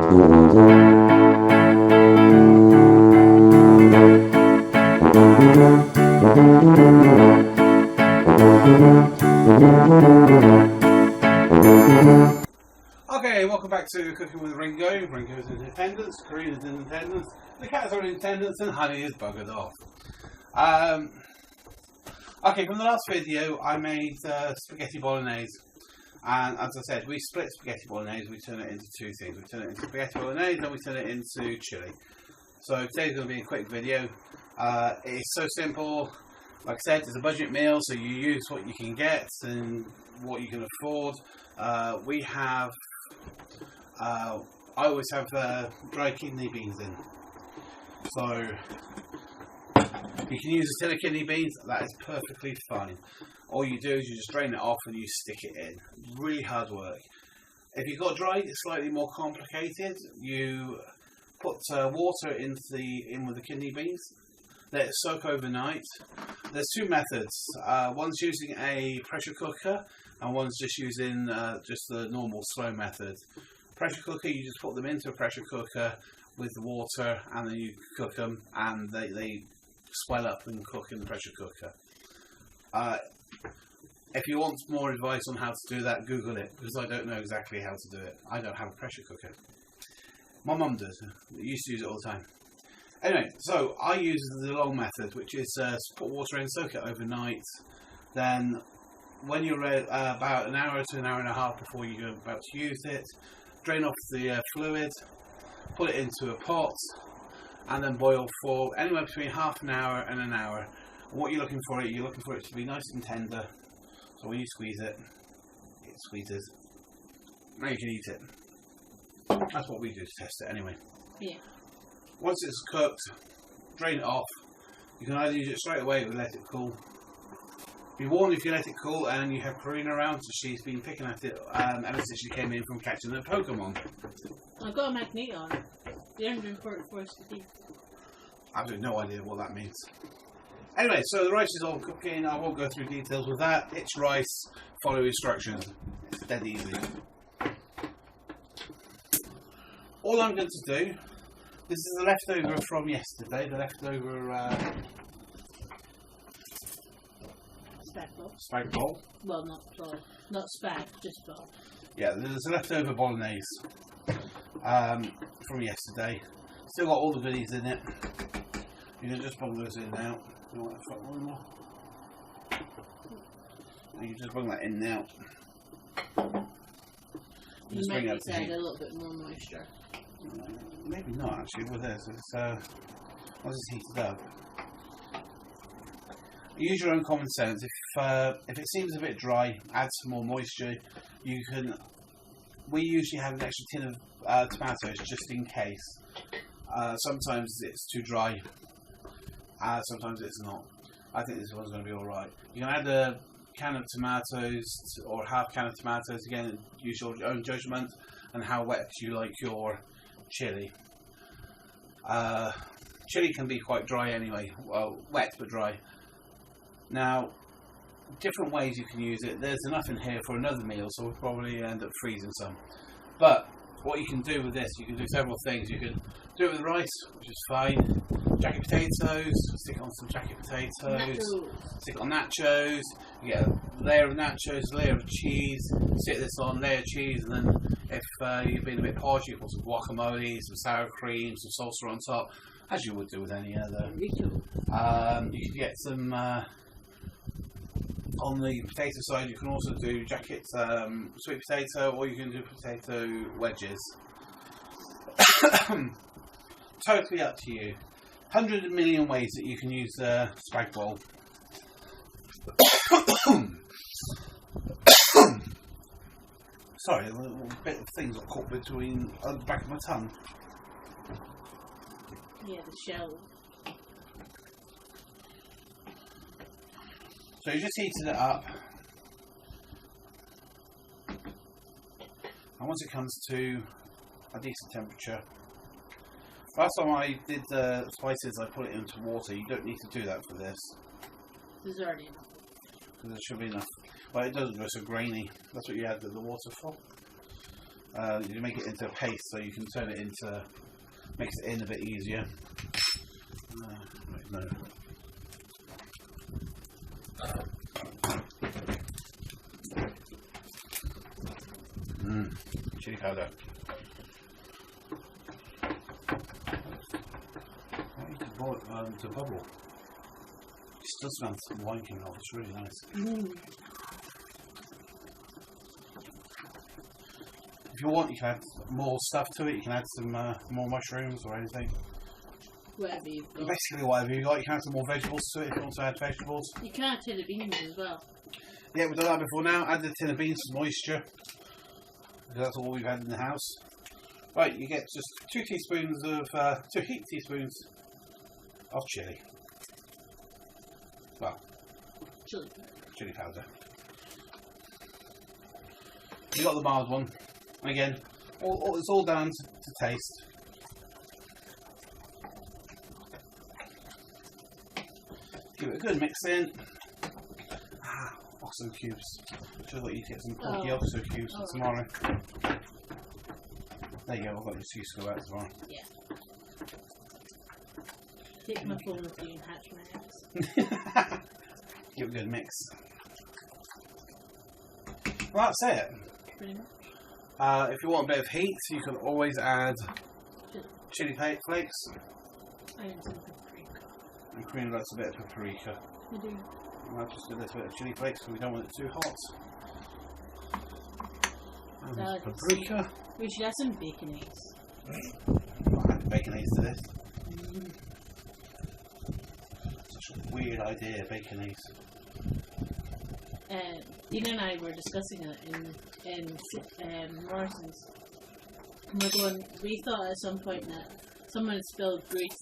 Okay, welcome back to Cooking with Ringo. Ringo's in attendance, Karina's in attendance, the cats are in attendance, and Honey is buggered off. Okay, from the last video I made spaghetti bolognese, and as I said, we split spaghetti bolognese. We turn it into two things. We turn it into spaghetti bolognese and we turn it into chili. So today's going to be a quick video. It's so simple. Like I said, it's a budget meal, so you use what you can get and what you can afford. I always have dry kidney beans in. So you can use a tin of kidney beans, that is perfectly fine. All you do is you just drain it off and you stick it in. Really hard work. If you've got dry, it's slightly more complicated. You put water in with the kidney beans, let it soak overnight. There's two methods. One's using a pressure cooker and one's just using just the normal slow method. Pressure cooker, you just put them into a pressure cooker with the water and then you cook them, and they swell up and cook in the pressure cooker. If you want more advice on how to do that, Google it, because I don't know exactly how to do it. I don't have a pressure cooker. My mum does. I used to use it all the time. Anyway, so I use the long method, which is put water in, soak it overnight. Then when you're about an hour to an hour and a half before you're about to use it, drain off the fluid, put it into a pot, and then boil for anywhere between half an hour and an hour. And what you're looking for it to be nice and tender. So when you squeeze it, it squeezes. Now you can eat it. That's what we do to test it anyway. Yeah. Once it's cooked, drain it off. You can either use it straight away or let it cool. Be warned, if you let it cool and you have Karina around, so she's been picking at it ever since she came in from catching the Pokemon. I've got a magnet on it. The 144 CD. I've got no idea what that means. Anyway, so the rice is all cooking. I won't go through details with that. It's rice. Follow instructions. It's dead easy. All I'm going to do, this is the leftover from yesterday. The leftover Spag Bol. Well, not spag, just bol. Yeah, there's a leftover bolognese from yesterday. Still got all the goodies in it. You can just bung those in now. You want that one more? You just bung that in now. You just maybe add a little bit more moisture. Maybe not actually with this. It's once it's heated up. Use your own common sense. If it seems a bit dry, add some more moisture. You can. We usually have an extra tin of tomatoes just in case. Sometimes it's too dry. Sometimes it's not. I think this one's going to be alright. You can add a can of tomatoes or half can of tomatoes. Again, use your own judgment and how wet you like your chili. Chili can be quite dry anyway. Well, wet but dry. Now, different ways you can use it. There's enough in here for another meal, so we'll probably end up freezing some. But what you can do with this, you can do several things. You can do it with rice, which is fine. Jacket potatoes, stick it on some jacket potatoes. Stick it on nachos. You get a layer of nachos, a layer of cheese. Stick this on, layer of cheese, and then if you've been a bit posh, you can put some guacamole, some sour cream, some salsa on top, as you would do with any other. You can get some. On the potato side, you can also do jacket sweet potato, or you can do potato wedges. Totally up to you. 100 million ways that you can use Spag Bol. Sorry, a little bit of things got caught between the back of my tongue. Yeah, the shell. So you're just heating it up, and once it comes to a decent temperature. Last time I did the spices, I put it into water. You don't need to do that for this. There's already enough. Because there should be enough. But it doesn't go so grainy. That's what you add the water for. You make it into a paste, so you can turn it into, makes it in a bit easier. Right, no. Chili powder. I need to boil it to bubble. It still smells like wine coming off. It's really nice. If you want, you can add more stuff to it. You can add some more mushrooms or anything. Whatever you've got. Basically, whatever you got. You can add some more vegetables to it if you want to add vegetables. You can add tin of beans as well. Yeah, we've done that before now. Add the tin of beans for moisture. That's all we've had in the house. Right, you get just 2 teaspoons of 2 heaped teaspoons of chili. Well, chili powder. You got the mild one. Again, it's all down to taste. Give it a good mix in. Oxo cubes. Just thought you'd get some porky oxo cubes for tomorrow. There you go, I've got your 2 to go out tomorrow. Yeah. Take my phone with you and hatch my eggs. Give it a good mix. Well, that's it. Pretty much. If you want a bit of heat, you can always add chili flakes. I need some paprika. And Karina likes a bit of paprika. I do. I'll just do a little bit of chili flakes because we don't want it too hot. And paprika. We should add some bacon eggs. I'll add bacon eggs to this. Such a weird idea, bacon eggs. Dina and I were discussing it in Morrison's. And we're going, we thought at some point that someone had spilled grease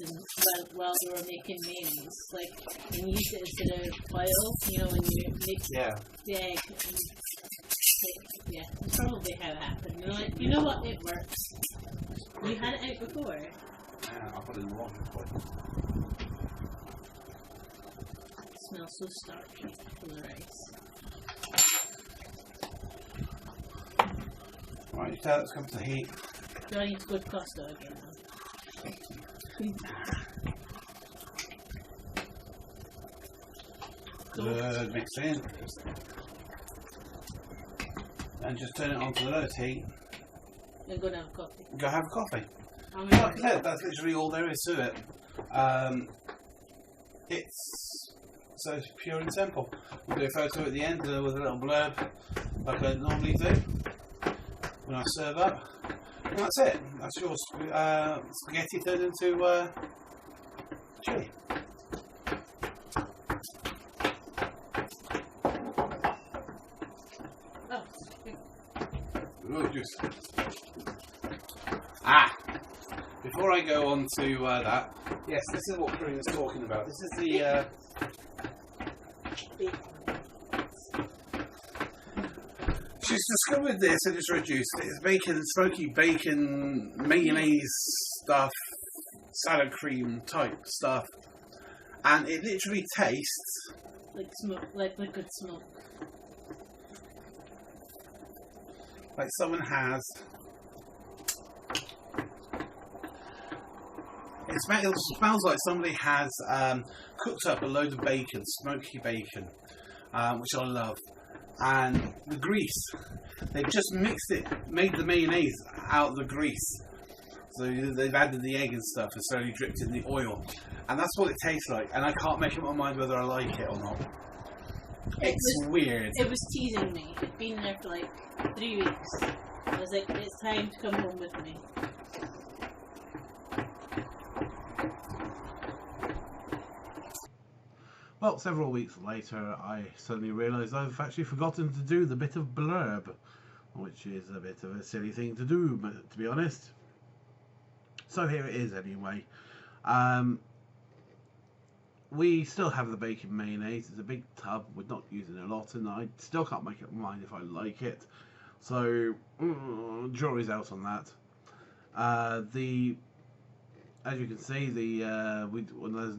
while they were making mayonnaise, like, and used it instead of oil, you know, when you make the egg. And, yeah, that's probably how it happened. You're like, you know what, it works. You had it out before. Yeah, I'll put it in the water for it. It smells so starchy from the rice. Right, you tell it's come to heat. Do I need to go to Costco again now? Good, mix in. And just turn it on to the lowest heat. And go and have a coffee. Go have a coffee. How Like I said, that's literally all there is to it. It's so pure and simple. We'll do a photo at the end with a little blurb like I normally do when I serve up. And that's it. That's your spaghetti turned into chili. Oh, juice. Before I go on to that, yes, this is what Karina's talking about. This is the she's discovered this and it's reduced. It's bacon, smoky bacon, mayonnaise stuff, salad cream type stuff, and it literally tastes like smoke, like liquid smoke. Like someone has. It smells like somebody has cooked up a load of bacon, smoky bacon, which I love. And the grease, they've just mixed it, made the mayonnaise out of the grease. So they've added the egg and stuff and slowly dripped in the oil. And that's what it tastes like. And I can't make up my mind whether I like it or not. It's weird. It was teasing me. It'd been there for like 3 weeks. I was like, it's time to come home with me. Well, several weeks later, I suddenly realised I've actually forgotten to do the bit of blurb, which is a bit of a silly thing to do, but to be honest. So here it is anyway. We still have the bacon mayonnaise. It's a big tub. We're not using it a lot, and I still can't make up my mind if I like it. So, jury's out on that. As you can see, there's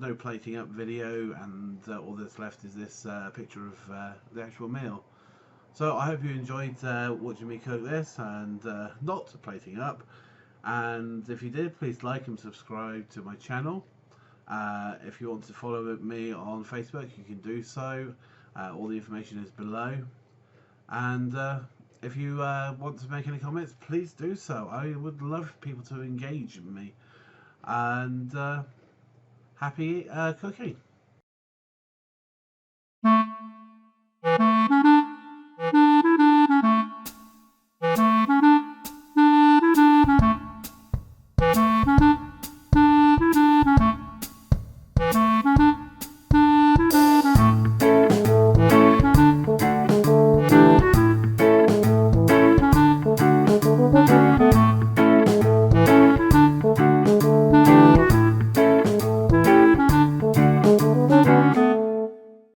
no plating up video, and all that's left is this picture of the actual meal. So I hope you enjoyed watching me cook this and not plating up. And if you did, please like and subscribe to my channel. If you want to follow me on Facebook, you can do so. All the information is below. And if you want to make any comments, please do so. I would love people to engage with me. And happy cooking.